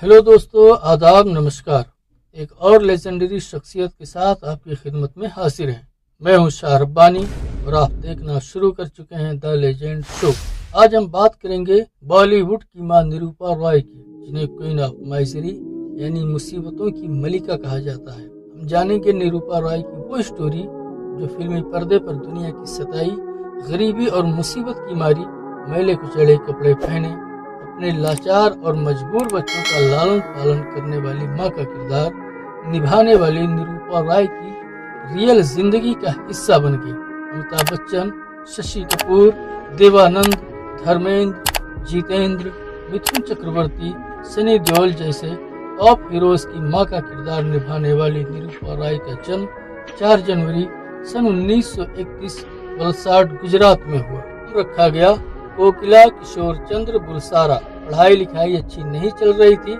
Hello दोस्तों, आदाब, नमस्कार। एक और लेजेंडरी शख्सियत के साथ आपकी खिदमत में हाजिर हैं। मैं हूं शाह रब्बानी और आप देखना शुरू कर चुके हैं द लेजेंड शो। आज हम बात करेंगे बॉलीवुड की मां निरूपा रॉय की, जिन्हें क्वीन ऑफ माइजरी यानी मुसीबतों की मलिका कहा जाता है। हम जानेंगे निरूपा रॉय की वो स्टोरी जो फिल्मी पर्दे पर दुनिया की सताई, गरीबी और मुसीबत की मारी, मैले कुचड़े कपड़े पहने अपने लाचार और मजबूर बच्चों का लालन पालन करने वाली माँ का किरदार निभाने वाली निरूपा रॉय की रियल जिंदगी का हिस्सा बन गई। अमिताभ बच्चन, शशि कपूर, देवानंद, धर्मेंद्र, जितेंद्र, मिथुन चक्रवर्ती, सनी देओल जैसे टॉप हीरोज की माँ का किरदार निभाने वाली निरूपा रॉय का जन्म 4 जनवरी सन 1931 वलसाड, गुजरात में हुआ। रखा गया कोकिला किशोर चंद्र बुलसारा। पढ़ाई लिखाई अच्छी नहीं चल रही थी।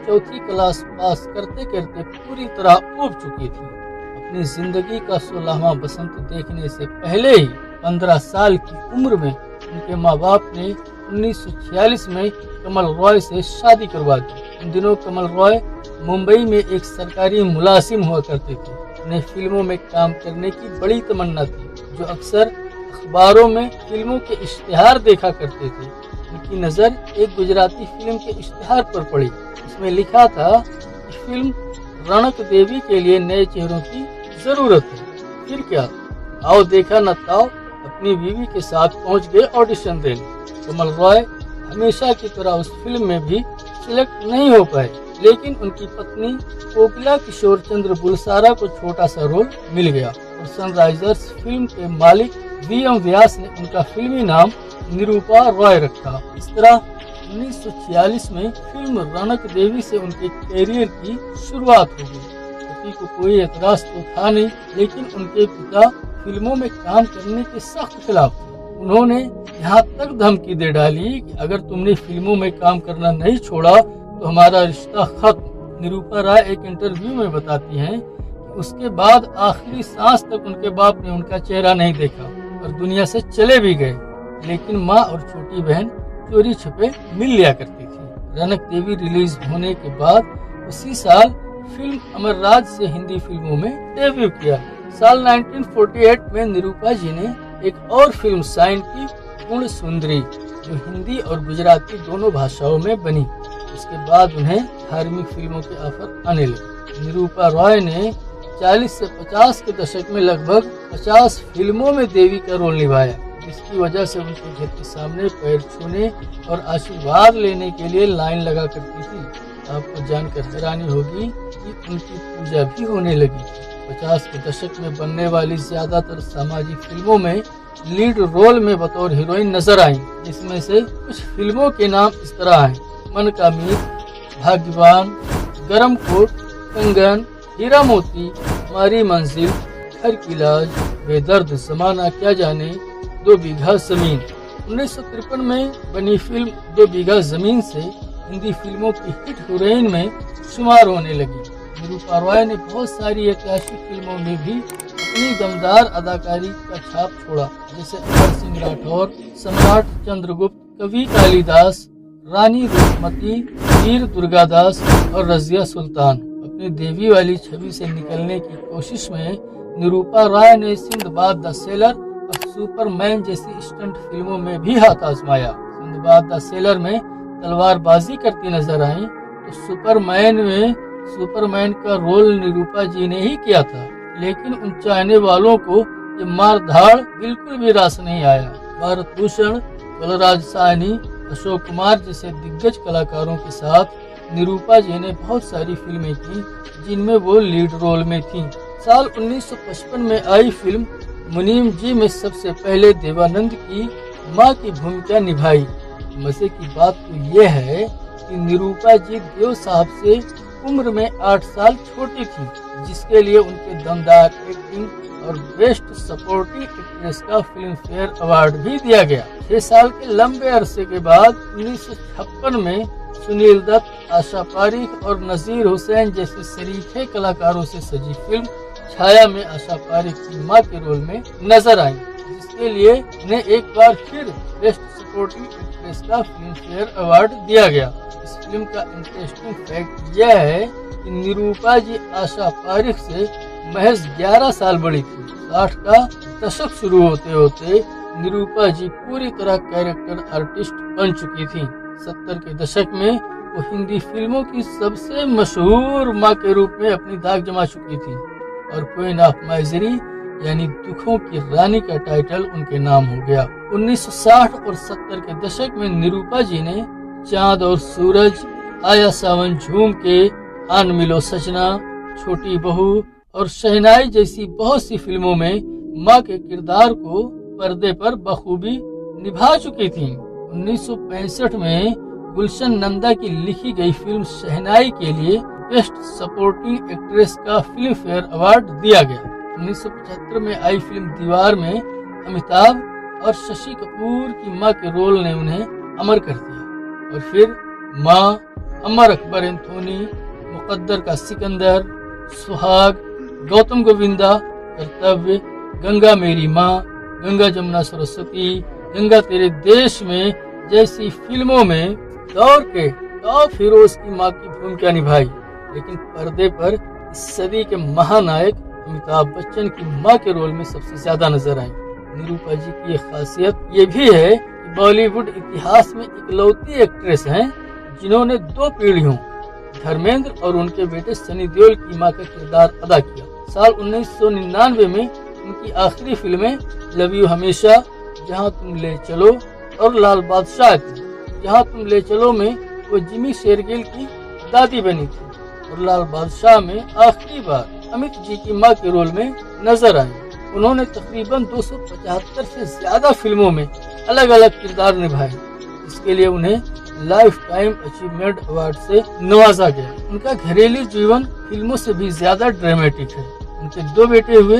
4वीं क्लास पास करते करते पूरी तरह ऊब चुकी थी। अपनी जिंदगी का 16वां बसंत देखने से पहले ही 15 साल की उम्र में उनके माँ बाप ने 1946 में कमल रॉय से शादी करवा दी। इन दिनों कमल रॉय मुंबई में एक सरकारी मुलाजिम हुआ करते थे। उन्हें फिल्मों में काम करने की बड़ी तमन्ना थी, जो अक्सर अखबारों में फिल्मों के इश्तिहार देखा करते थे। उनकी नज़र एक गुजराती फिल्म के इश्तिहार पर पड़ी। इसमें लिखा था कि फिल्म रौनक देवी के लिए नए चेहरों की जरूरत है। फिर क्या, आओ देखा न ताओ, अपनी बीवी के साथ पहुंच गए ऑडिशन देने। कमल रॉय हमेशा की तरह उस फिल्म में भी सिलेक्ट नहीं हो पाए, लेकिन उनकी पत्नी कोकिला किशोर चंद्र बुलसारा को छोटा सा रोल मिल गया और सनराइजर्स फिल्म के मालिक वी.एम. व्यास ने उनका फिल्मी नाम निरूपा रॉय रखा। इस तरह 1946 में फिल्म रौनक देवी से उनके कैरियर की शुरुआत हो गई। पति को कोई एतराज तो था नहीं, लेकिन उनके पिता फिल्मों में काम करने के सख्त खिलाफ थे। उन्होंने यहाँ तक धमकी दे डाली कि अगर तुमने फिल्मों में काम करना नहीं छोड़ा तो हमारा रिश्ता खत्म। निरूपा रॉय एक इंटरव्यू में बताती हैं कि उसके बाद आखिरी सांस तक उनके बाप ने उनका चेहरा नहीं देखा और दुनिया से चले भी गए, लेकिन माँ और छोटी बहन चोरी छुपे मिल लिया करती थी। रौनक देवी रिलीज होने के बाद उसी साल फिल्म अमरराज से हिंदी फिल्मों में डेब्यू किया। साल 1948 में निरूपा जी ने एक और फिल्म साइन की, पूर्ण सुंदरी, जो हिंदी और गुजराती दोनों भाषाओं में बनी। उसके बाद उन्हें धार्मिक फिल्मों के ऑफर आने लगे। निरूपा रॉय ने 40 से 50 के दशक में लगभग 50 फिल्मों में देवी का रोल निभाया, जिसकी वजह से उनके घर के सामने पैर छूने और आशीर्वाद लेने के लिए लाइन लगा करती थी। आपको जानकर हैरानी होगी कि उनकी पूजा भी होने लगी। 50 के दशक में बनने वाली ज्यादातर सामाजिक फिल्मों में लीड रोल में बतौर हीरोइन नजर आई, जिसमें से कुछ फिल्मों के नाम इस तरह हैं: मन का मीत, भाग्यवान, गरम कोट, कंगन, हीरा मोती, हमारी मंजिल, घर की लाज, बेदर्द जमाना क्या जाने, 2 बीघा जमीन। 1953 में बनी फिल्म 2 बीघा जमीन से हिंदी फिल्मों की हिट हीरोइन में शुमार होने लगी। निरूपा रॉय ने बहुत सारी ऐतिहासिक फिल्मों में भी अपनी दमदार अदाकारी का छाप छोड़ा, जैसे अमर सिंह राठौर, सम्राट चंद्रगुप्त, कवि कालिदास, रानी रूपमती, वीर दुर्गादास और रजिया सुल्तान। अपनी देवी वाली छवि से निकलने की कोशिश में निरूपा रॉय ने सिंदबाद द सेलर और सुपरमैन जैसी स्टंट फिल्मों में भी हाथ आजमाया। सिंदबाद द सेलर में तलवारबाजी करती नजर आई, तो सुपरमैन में सुपरमैन का रोल निरूपा जी ने ही किया था, लेकिन उन चाहने वालों को ये मार धाड़ बिल्कुल भी रास नहीं आया। भारत भूषण, बलराज साहनी, अशोक कुमार जैसे दिग्गज कलाकारों के साथ निरूपा जी ने बहुत सारी फिल्में की, जिनमें वो लीड रोल में थीं। साल 1955 में आई फिल्म मुनीम जी में सबसे पहले देवानंद की मां की भूमिका निभाई। मजे की बात तो ये है कि निरूपा जी देव साहब से उम्र में 8 साल छोटी थी, जिसके लिए उनके दमदार एक्टिंग और बेस्ट सपोर्टिंग एक्ट्रेस का फिल्म फेयर अवार्ड भी दिया गया। 6 साल के लंबे अरसे के बाद 1956 में सुनील दत्त, आशा पारीख और नजीर हुसैन जैसे शरीफे कलाकारों से सजी फिल्म छाया में आशा पारीख की मां के रोल में नजर आई, जिसके लिए उन्हें एक बार फिर बेस्ट सपोर्टिंग एक्ट्रेस का फिल्म फेयर अवार्ड दिया गया। इस फिल्म का इंटरेस्टिंग फैक्ट यह है कि निरूपा जी आशा पारिख से महज 11 साल बड़ी थी। 60 का दशक शुरू होते होते निरूपा जी पूरी तरह कैरेक्टर आर्टिस्ट बन चुकी थी। 70 के दशक में वो हिंदी फिल्मों की सबसे मशहूर मां के रूप में अपनी दाग जमा चुकी थी और क्वीन ऑफ माइजरी यानी दुखों की रानी का टाइटल उनके नाम हो गया। 1960 और 70 के दशक में निरूपा जी ने चांद और सूरज, आया सावन झूम के, आन मिलो सजना, छोटी बहू और शहनाई जैसी बहुत सी फिल्मों में मां के किरदार को पर्दे पर बखूबी निभा चुकी थी। 1965 में गुलशन नंदा की लिखी गई फिल्म शहनाई के लिए बेस्ट सपोर्टिंग एक्ट्रेस का फिल्म फेयर अवार्ड दिया गया। 1975 में आई फिल्म दीवार में अमिताभ और शशि कपूर की मां के रोल ने उन्हें अमर कर दिया और फिर मां, अमर अकबर एंथोनी, मुकद्दर का सिकंदर, सुहाग, गौतम गोविंदा, कर्तव्य, गंगा मेरी माँ, गंगा जमुना सरस्वती, गंगा तेरे देश में जैसी फिल्मों में दौर के टॉप हीरोज की मां की भूमिका निभाई। लेकिन पर्दे पर इस सदी के महानायक अमिताभ बच्चन की मां के रोल में सबसे ज्यादा नजर आई। निरूपा जी की ये खासियत ये भी है कि बॉलीवुड इतिहास में इकलौती एक्ट्रेस हैं जिन्होंने 2 पीढ़ियों धर्मेंद्र और उनके बेटे सनी देओल की मां का किरदार अदा किया। साल 1999 में उनकी आखिरी फिल्में लव यू हमेशा, जहां तुम ले चलो और लाल बादशाह थी। जहां तुम ले चलो में वो जिमी शेरगिल की दादी बनी थी और लाल बादशाह में आखिरी बार अमित जी की मां के रोल में नजर आई। उन्होंने तकरीबन 275 से ज्यादा फिल्मों में अलग अलग किरदार निभाए। इसके लिए उन्हें लाइफ टाइम अचीवमेंट अवार्ड से नवाजा गया। उनका घरेलू जीवन फिल्मों से भी ज्यादा ड्रामेटिक है। उनके 2 बेटे हुए,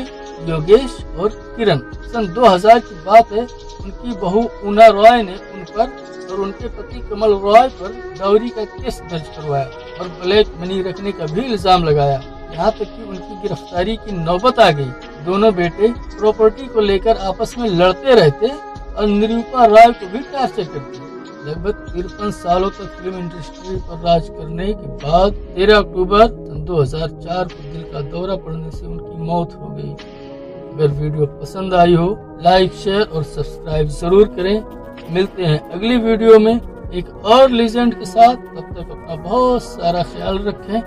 योगेश और किरण। सन 2000 की बात है, उनकी बहू ऊना रॉय ने उन पर और उनके पति कमल रॉय पर डाउरी का केस दर्ज करवाया और ब्लैक मनी रखने का भी इल्जाम लगाया। यहाँ तक कि उनकी गिरफ्तारी की नौबत आ गई। दोनों बेटे प्रॉपर्टी को लेकर आपस में लड़ते रहते और निरूपा रॉय को भी टार्चर करते। लगभग 53 सालों तक फिल्म इंडस्ट्री पर राज करने के बाद 13 अक्टूबर सन 2004 को दिल का दौरा पड़ने से उनकी मौत हो गई। अगर वीडियो पसंद आई हो, लाइक, शेयर और सब्सक्राइब जरूर करें। मिलते हैं अगली वीडियो में एक और लीजेंड के साथ। तब तक अपना बहुत सारा ख्याल रखें।